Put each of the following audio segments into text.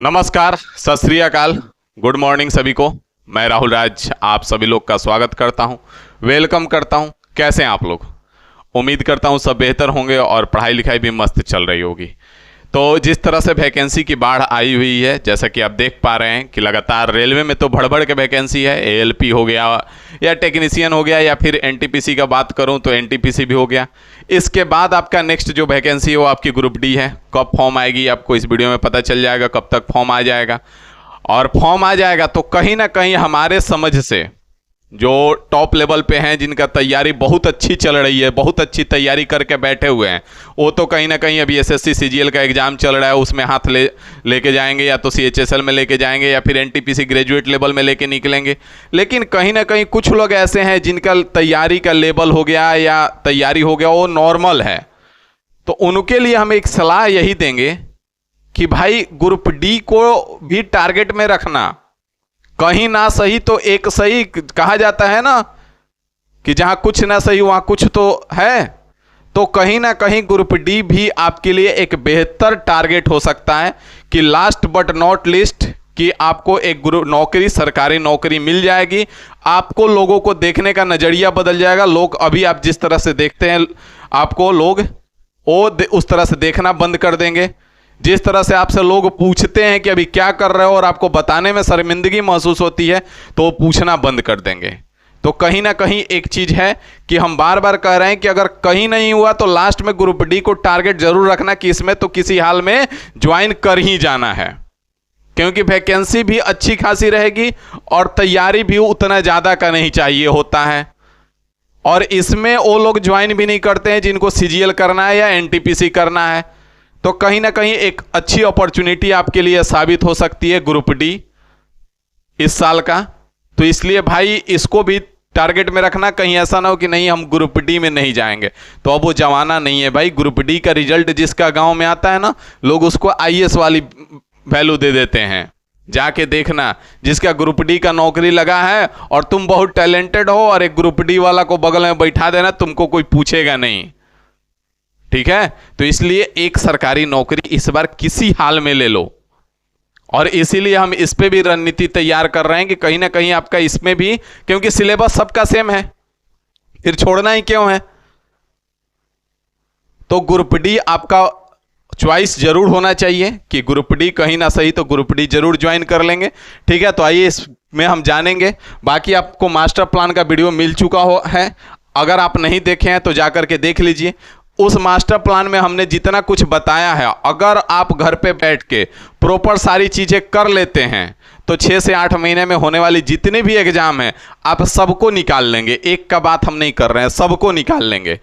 नमस्कार, सत श्री अकाल, गुड मॉर्निंग सभी को। मैं राहुल राज आप सभी लोग का स्वागत करता हूं, वेलकम करता हूं। कैसे हैं आप लोग? उम्मीद करता हूं सब बेहतर होंगे और पढ़ाई लिखाई भी मस्त चल रही होगी। तो जिस तरह से वैकेंसी की बाढ़ आई हुई है, जैसा कि आप देख पा रहे हैं कि लगातार रेलवे में तो भड़ भड़ के वैकेंसी है। एएलपी हो गया या टेक्नीशियन हो गया या फिर एनटीपीसी का बात करूं तो एनटीपीसी भी हो गया। इसके बाद आपका नेक्स्ट जो वैकेंसी है वो आपकी ग्रुप डी है। कब फॉर्म आएगी आपको इस वीडियो में पता चल जाएगा, कब तक फॉर्म आ जाएगा। और फॉर्म आ जाएगा तो कहीं ना कहीं हमारे समझ से जो टॉप लेवल पे हैं, जिनका तैयारी बहुत अच्छी चल रही है, बहुत अच्छी तैयारी करके बैठे हुए हैं, वो तो कहीं ना कहीं अभी एसएससी सीजीएल का एग्जाम चल रहा है, उसमें हाथ लेके जाएंगे, या तो सीएचएसएल में लेके जाएंगे या फिर एनटीपीसी ग्रेजुएट लेवल में लेके निकलेंगे। लेकिन कहीं ना कहीं कुछ लोग ऐसे हैं जिनका तैयारी का लेवल हो गया या तैयारी हो गया वो नॉर्मल है। तो उनके लिए हम एक सलाह यही देंगे कि भाई ग्रुप डी को भी टारगेट में रखना। कहीं ना सही तो एक सही, कहा जाता है ना कि जहां कुछ ना सही वहां कुछ तो है। तो कहीं ना कहीं ग्रुप डी भी आपके लिए एक बेहतर टारगेट हो सकता है कि लास्ट बट नॉट लिस्ट कि आपको एक नौकरी, सरकारी नौकरी मिल जाएगी। आपको लोगों को देखने का नजरिया बदल जाएगा। लोग अभी आप जिस तरह से देखते हैं, आपको लोग उस तरह से देखना बंद कर देंगे। जिस तरह से आपसे लोग पूछते हैं कि अभी क्या कर रहे हो और आपको बताने में शर्मिंदगी महसूस होती है, तो वो पूछना बंद कर देंगे। तो कहीं ना कहीं एक चीज है कि हम बार बार कह रहे हैं कि अगर कहीं नहीं हुआ तो लास्ट में ग्रुप डी को टारगेट जरूर रखना कि इसमें तो किसी हाल में ज्वाइन कर ही जाना है, क्योंकि वैकेंसी भी अच्छी खासी रहेगी और तैयारी भी उतना ज्यादा का नहीं चाहिए होता है। और इसमें वो लोग ज्वाइन भी नहीं करते हैं जिनको सीजीएल करना है या एनटीपीसी करना है। तो कहीं ना कहीं एक अच्छी अपॉर्चुनिटी आपके लिए साबित हो सकती है ग्रुप डी इस साल का। तो इसलिए भाई इसको भी टारगेट में रखना, कहीं ऐसा ना हो कि नहीं हम ग्रुप डी में नहीं जाएंगे। तो अब वो जमाना नहीं है भाई। ग्रुप डी का रिजल्ट जिसका गांव में आता है ना, लोग उसको आईएएस वाली वैल्यू दे देते हैं। जाके देखना, जिसका ग्रुप डी का नौकरी लगा है और तुम बहुत टैलेंटेड हो और एक ग्रुप डी वाला को बगल में बैठा देना, तुमको कोई पूछेगा नहीं। ठीक है, तो इसलिए एक सरकारी नौकरी इस बार किसी हाल में ले लो। और इसीलिए हम इस पे भी रणनीति तैयार कर रहे हैं कि कहीं ना कहीं आपका इसमें भी, क्योंकि सिलेबस सबका सेम है, फिर छोड़ना ही क्यों है। तो ग्रुप डी आपका चॉइस जरूर होना चाहिए कि ग्रुप डी कहीं ना सही तो ग्रुप डी जरूर ज्वाइन कर लेंगे। ठीक है, तो आइए इसमें हम जानेंगे। बाकी आपको मास्टर प्लान का वीडियो मिल चुका है, अगर आप नहीं देखे हैं तो जाकर के देख लीजिए। उस मास्टर प्लान में हमने जितना कुछ बताया है, अगर आप घर पे बैठ के प्रॉपर सारी चीजें कर लेते हैं तो 6 से 8 महीने में होने वाली जितने भी एग्जाम हैं आप सबको निकाल लेंगे। एक का बात हम नहीं कर रहे हैं, सबको निकाल लेंगे।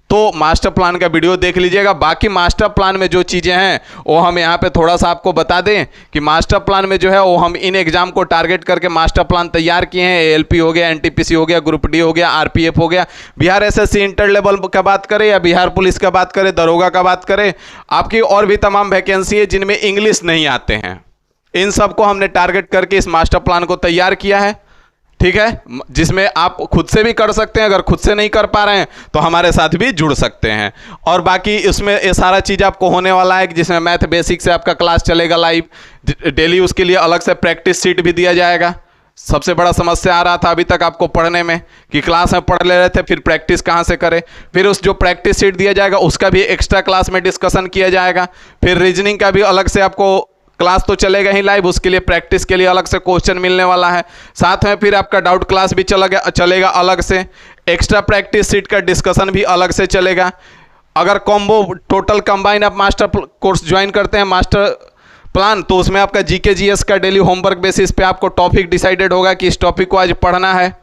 तो मास्टर प्लान का वीडियो देख लीजिएगा। बाकी मास्टर प्लान में जो चीज़ें हैं वो हम यहाँ पे थोड़ा सा आपको बता दें कि मास्टर प्लान में जो है वो हम इन एग्जाम को टारगेट करके मास्टर प्लान तैयार किए हैं। एएलपी हो गया, एनटीपीसी हो गया, ग्रुप डी हो गया, आरपीएफ हो गया, बिहार एसएससी इंटर लेवल का बात करें या बिहार पुलिस का बात करें, दरोगा का बात करें, आपकी और भी तमाम वैकेंसी है जिनमें इंग्लिश नहीं आते हैं। इन सबको हमने टारगेट करके इस मास्टर प्लान को तैयार किया है। ठीक है, जिसमें आप खुद से भी कर सकते हैं, अगर खुद से नहीं कर पा रहे हैं तो हमारे साथ भी जुड़ सकते हैं। और बाकी इसमें ये सारा चीज़ आपको होने वाला है कि जिसमें मैथ बेसिक से आपका क्लास चलेगा लाइव डेली, उसके लिए अलग से प्रैक्टिस सीट भी दिया जाएगा। सबसे बड़ा समस्या आ रहा था अभी तक आपको पढ़ने में कि क्लास में पढ़ ले रहे थे, फिर प्रैक्टिस कहाँ से करें। फिर उस जो प्रैक्टिस सीट दिया जाएगा उसका भी एक्स्ट्रा क्लास में डिस्कशन किया जाएगा। फिर रीजनिंग का भी अलग से आपको क्लास तो चलेगा ही लाइव, उसके लिए प्रैक्टिस के लिए अलग से क्वेश्चन मिलने वाला है। साथ में फिर आपका डाउट क्लास भी चलेगा अलग से। एक्स्ट्रा प्रैक्टिस सीट का डिस्कशन भी अलग से चलेगा। अगर कॉम्बो टोटल कंबाइन आप मास्टर कोर्स ज्वाइन करते हैं मास्टर प्लान, तो उसमें आपका जीके जीएस का डेली होमवर्क बेसिस पे आपको टॉपिक डिसाइडेड होगा कि इस टॉपिक को आज पढ़ना है।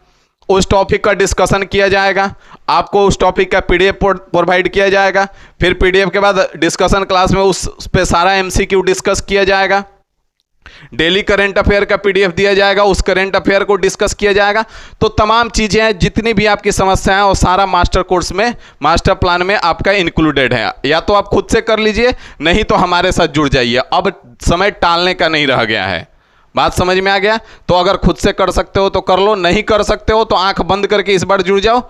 उस टॉपिक का डिस्कशन किया जाएगा, आपको उस टॉपिक का पीडीएफ प्रोवाइड किया जाएगा। फिर पीडीएफ के बाद डिस्कशन क्लास में उस पे सारा एमसीक्यू डिस्कस किया जाएगा। डेली करंट अफेयर का पीडीएफ दिया जाएगा, उस करंट अफेयर को डिस्कस किया जाएगा। तो तमाम चीजें हैं, जितनी भी आपकी समस्याएं हैं वो सारा मास्टर कोर्स में, मास्टर प्लान में आपका इंक्लूडेड है। या तो आप खुद से कर लीजिए, नहीं तो हमारे साथ जुड़ जाइए। अब समय टालने का नहीं रह गया है। बात समझ में आ गया? तो अगर खुद से कर सकते हो तो कर लो, नहीं कर सकते हो तो आंख बंद करके इस बार जुड़ जाओ।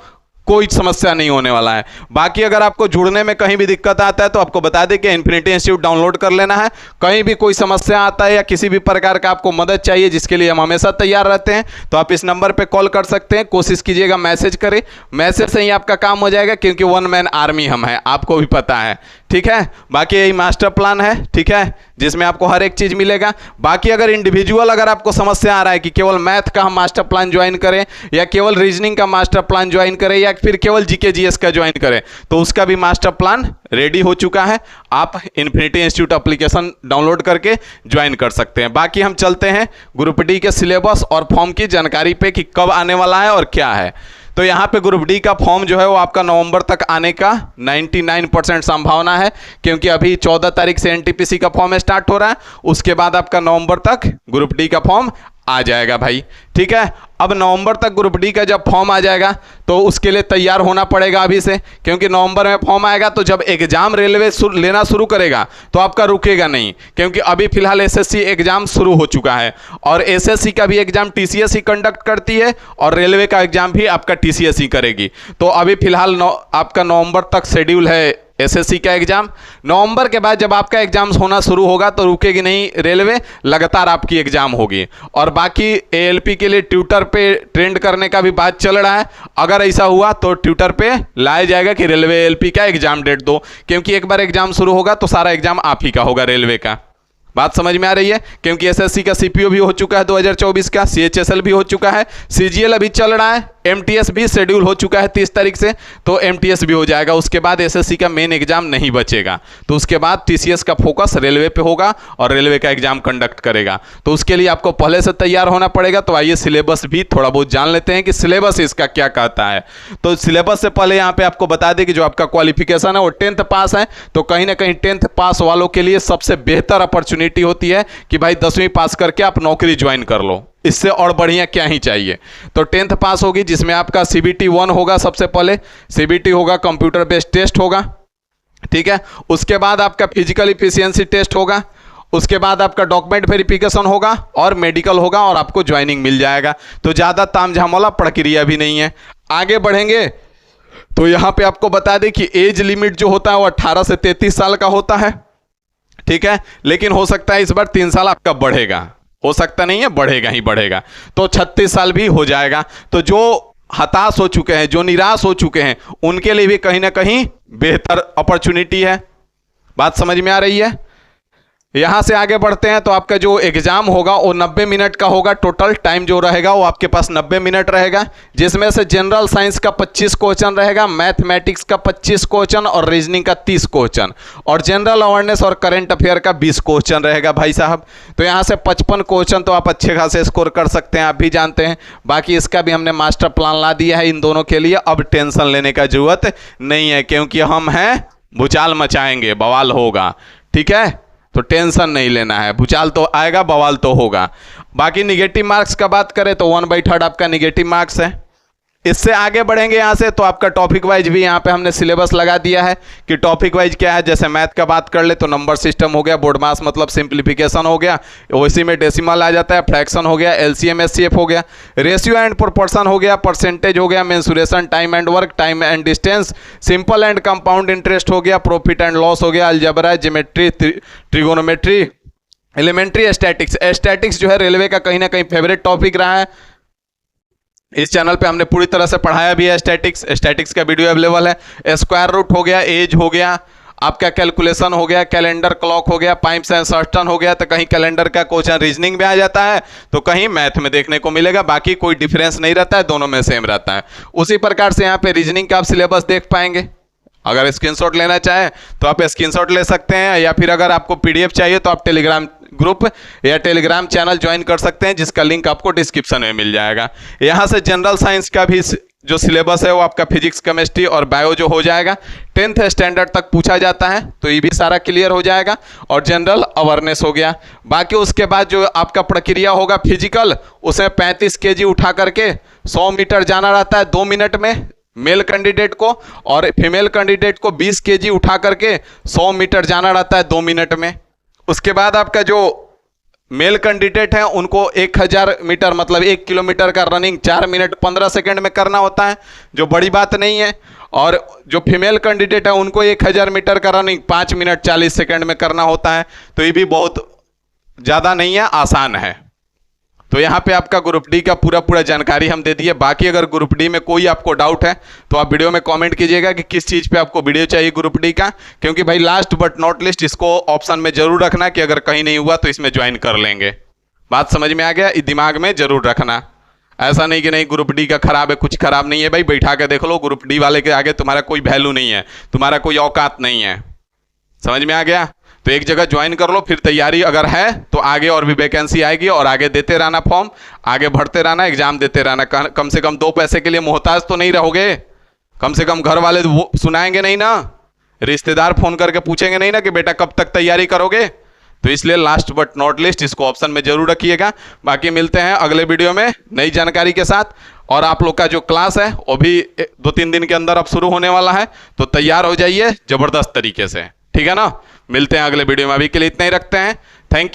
कोई समस्या नहीं होने वाला है। बाकी अगर आपको जुड़ने में कहीं भी दिक्कत आता है तो आपको बता दें कि इन्फिनिटी इंस्टीट्यूट डाउनलोड कर लेना है। कहीं भी कोई समस्या आता है या किसी भी प्रकार का आपको मदद चाहिए, जिसके लिए हम हमेशा तैयार रहते हैं, तो आप इस नंबर पे कॉल कर सकते हैं। कोशिश कीजिएगा मैसेज करें, मैसेज से ही आपका काम हो जाएगा, क्योंकि वन मैन आर्मी हम हैं, आपको भी पता है, ठीक है। बाकी यही मास्टर प्लान है, ठीक है, जिसमें आपको हर एक चीज मिलेगा। बाकी अगर इंडिविजुअल अगर आपको समस्या आ रहा है कि केवल मैथ का हम मास्टर प्लान ज्वाइन करें या केवल रीजनिंग का मास्टर प्लान ज्वाइन करें या फिर केवल जीके जीएस का ज्वाइन करें, तो उसका भी मास्टर प्लान रेडी हो चुका है। आप इन्फिनिटी इंस्टीट्यूट एप्लीकेशन डाउनलोड करके ज्वाइन कर सकते हैं। बाकी हम चलते हैं ग्रुप डी के सिलेबस और फॉर्म की जानकारी पे कि कब आने वाला है और क्या है। तो यहाँ पे ग्रुप डी का फॉर्म जो है वो आपका नवंबर तक आने का 99% संभावना है, क्योंकि अभी 14 तारीख से एनटीपीसी का फॉर्म स्टार्ट हो रहा है। उसके बाद आपका नवंबर तक ग्रुप डी का फॉर्म आ जाएगा भाई, ठीक है। अब नवंबर तक ग्रुप डी का जब फॉर्म आ जाएगा तो उसके लिए तैयार होना पड़ेगा अभी से, क्योंकि नवंबर में फॉर्म आएगा तो जब एग्जाम रेलवे लेना शुरू करेगा तो आपका रुकेगा नहीं, क्योंकि अभी फिलहाल एसएससी एग्जाम शुरू हो चुका है और एसएससी का भी एग्जाम टीसीएस ही कंडक्ट करती है और रेलवे का एग्जाम भी आपका टीसीएस ही करेगी। तो अभी फिलहाल आपका नवंबर तक शेड्यूल है एसएससी का एग्जाम। नवंबर के बाद जब आपका एग्जाम होना शुरू होगा तो रुकेगी नहीं रेलवे, लगातार आपकी एग्जाम होगी। और बाकी एएलपी के लिए ट्विटर पे ट्रेंड करने का भी बात चल रहा है। अगर ऐसा हुआ तो ट्विटर पे लाया जाएगा कि रेलवे एएलपी का एग्जाम डेट दो, क्योंकि एक बार एग्जाम शुरू होगा तो सारा एग्जाम आप ही का होगा रेलवे का। बात समझ में आ रही है? क्योंकि एसएससी का सीपीओ भी हो चुका है 2024 का, सीएचएसएल भी हो चुका है, सीजीएल अभी चल रहा है, एमटीएस भी शेड्यूल हो चुका है 30 तारीख से, तो एमटीएस भी हो जाएगा। उसके बाद एसएससी का मेन एग्जाम नहीं बचेगा, तो उसके बाद टीसीएस का फोकस रेलवे पे होगा और रेलवे का एग्जाम कंडक्ट करेगा। तो उसके लिए आपको पहले से तैयार होना पड़ेगा। तो आइए सिलेबस भी थोड़ा बहुत जान लेते हैं कि सिलेबस इसका क्या कहता है। तो सिलेबस से पहले यहाँ पे आपको बता दें कि जो आपका क्वालिफिकेशन है वो 10th पास है, तो कहीं ना कहीं 10th पास वालों के लिए सबसे बेहतर अपॉर्चुनिटी होती है कि भाई 10वीं पास करके आप नौकरी ज्वाइन कर लो, इससे और बढ़िया क्या ही चाहिए। तो 10th पास होगी, जिसमें आपका सीबीटी 1 होगा, सबसे पहले सीबीटी होगा, कंप्यूटर बेस्ड टेस्ट होगा, ठीक है। उसके बाद आपका फिजिकल इफिशियंसी टेस्ट होगा, उसके बाद आपका डॉक्यूमेंट वेरिफिकेशन होगा और मेडिकल होगा और आपको ज्वाइनिंग मिल जाएगा। तो ज़्यादा तामझाम वाला प्रक्रिया भी नहीं है। आगे बढ़ेंगे तो यहाँ पे आपको बता दें कि एज लिमिट जो होता है वो 18 से 33 साल का होता है, ठीक है। लेकिन हो सकता है इस बार 3 साल आपका बढ़ेगा, हो सकता नहीं है, बढ़ेगा ही बढ़ेगा, तो 36 साल भी हो जाएगा। तो जो हताश हो चुके हैं, जो निराश हो चुके हैं, उनके लिए भी कहीं ना कहीं बेहतर अपॉर्चुनिटी है। बात समझ में आ रही है? यहां से आगे बढ़ते हैं तो आपका जो एग्जाम होगा वो 90 मिनट का होगा। टोटल टाइम जो रहेगा वो आपके पास 90 मिनट रहेगा, जिसमें से जनरल साइंस का 25 क्वेश्चन रहेगा, मैथमेटिक्स का 25 क्वेश्चन और रीजनिंग का 30 क्वेश्चन और जनरल अवेयरनेस और करंट अफेयर का 20 क्वेश्चन रहेगा भाई साहब। तो यहां से 55 क्वेश्चन तो आप अच्छे खासे स्कोर कर सकते हैं, आप भी जानते हैं। बाकी इसका भी हमने मास्टर प्लान ला दिया है इन दोनों के लिए, अब टेंशन लेने का जरूरत नहीं है, क्योंकि हम हैं भूचाल मचाएंगे, बवाल होगा, ठीक है। तो टेंशन नहीं लेना है, भूचाल तो आएगा, बवाल तो होगा। बाकी निगेटिव मार्क्स का बात करें तो 1/3 आपका निगेटिव मार्क्स है। इससे आगे बढ़ेंगे यहाँ से तो आपका टॉपिक वाइज भी यहाँ पे हमने सिलेबस लगा दिया है कि टॉपिक वाइज क्या है। जैसे मैथ का बात कर ले तो नंबर सिस्टम हो गया, बोर्ड मास मतलब सिंप्लीफिकेशन हो गया, उसी में डेसिमल आ जाता है, फ्रैक्शन हो गया, एलसीएम एचसीएफ हो गया, रेशियो एंड प्रोपोर्शन हो गया, परसेंटेज हो गया, mensuration, time and work, time and distance, simple and compound interest हो गया, प्रॉफिट एंड लॉस हो गया, algebra, geometry, trigonometry, elementary statics. Statics जो है रेलवे का कहीं ना कहीं फेवरेट टॉपिक रहा है। इस चैनल पे हमने पूरी तरह से पढ़ाया भी है स्टैटिक्स का वीडियो अवेलेबल है। स्क्वायर रूट हो गया, एज हो गया, आपका कैलकुलेशन हो गया, कैलेंडर क्लॉक हो गया, पाइप्स एंड सर्टन हो गया। तो कहीं कैलेंडर का क्वेश्चन रीजनिंग में आ जाता है तो कहीं मैथ में देखने को मिलेगा, बाकी कोई डिफरेंस नहीं रहता है, दोनों में सेम रहता है। उसी प्रकार से यहाँ पे रीजनिंग का आप सिलेबस देख पाएंगे। अगर स्क्रीनशॉट लेना चाहें तो आप स्क्रीनशॉट ले सकते हैं, या फिर अगर आपको पीडीएफ चाहिए तो आप टेलीग्राम ग्रुप या टेलीग्राम चैनल ज्वाइन कर सकते हैं, जिसका लिंक आपको डिस्क्रिप्शन में मिल जाएगा। यहां से जनरल साइंस का भी जो सिलेबस है वो आपका फिजिक्स, केमिस्ट्री और बायो जो हो जाएगा 10th स्टैंडर्ड तक पूछा जाता है, तो ये भी सारा क्लियर हो जाएगा। और जनरल अवेयरनेस हो गया। बाकी उसके बाद जो आपका प्रक्रिया होगा फिजिकल, उसमें 35 kg उठा करके 100 मीटर जाना रहता है 2 मिनट में मेल कैंडिडेट को, और फीमेल कैंडिडेट को 20 kg उठा करके 100 मीटर जाना रहता है 2 मिनट में। उसके बाद आपका जो मेल कैंडिडेट हैं उनको 1000 मीटर मतलब 1 किलोमीटर का रनिंग 4 मिनट 15 सेकंड में करना होता है, जो बड़ी बात नहीं है। और जो फीमेल कैंडिडेट है उनको 1000 मीटर का रनिंग 5 मिनट 40 सेकंड में करना होता है। तो ये भी बहुत ज़्यादा नहीं है, आसान है। तो यहाँ पे आपका ग्रुप डी का पूरा जानकारी हम दे दिए। बाकी अगर ग्रुप डी में कोई आपको डाउट है तो आप वीडियो में कमेंट कीजिएगा कि किस चीज़ पे आपको वीडियो चाहिए ग्रुप डी का, क्योंकि भाई लास्ट बट नॉट लिस्ट इसको ऑप्शन में जरूर रखना कि अगर कहीं नहीं हुआ तो इसमें ज्वाइन कर लेंगे। बात समझ में आ गया? दिमाग में जरूर रखना। ऐसा नहीं कि नहीं ग्रुप डी का खराब है, कुछ खराब नहीं है भाई, बैठा के देख लो, ग्रुप डी वाले के आगे तुम्हारा कोई वैल्यू नहीं है, तुम्हारा कोई औकात नहीं है। समझ में आ गया? तो एक जगह ज्वाइन कर लो, फिर तैयारी अगर है तो आगे और भी वैकेंसी आएगी और आगे देते रहना फॉर्म, आगे भरते रहना, एग्जाम देते रहना। कम से कम 2 पैसे के लिए मोहताज तो नहीं रहोगे। कम से कम घर वाले वो सुनाएंगे नहीं ना, रिश्तेदार फोन करके पूछेंगे नहीं ना कि बेटा कब तक तैयारी करोगे। तो इसलिए लास्ट बट नॉट लिस्ट इसको ऑप्शन में जरूर रखिएगा। बाकी मिलते हैं अगले वीडियो में नई जानकारी के साथ। और आप लोग का जो क्लास है वो भी 2-3 दिन के अंदर अब शुरू होने वाला है, तो तैयार हो जाइए जबरदस्त तरीके से, ठीक है ना। मिलते हैं अगले वीडियो में, अभी के लिए इतना ही रखते हैं। Thank you.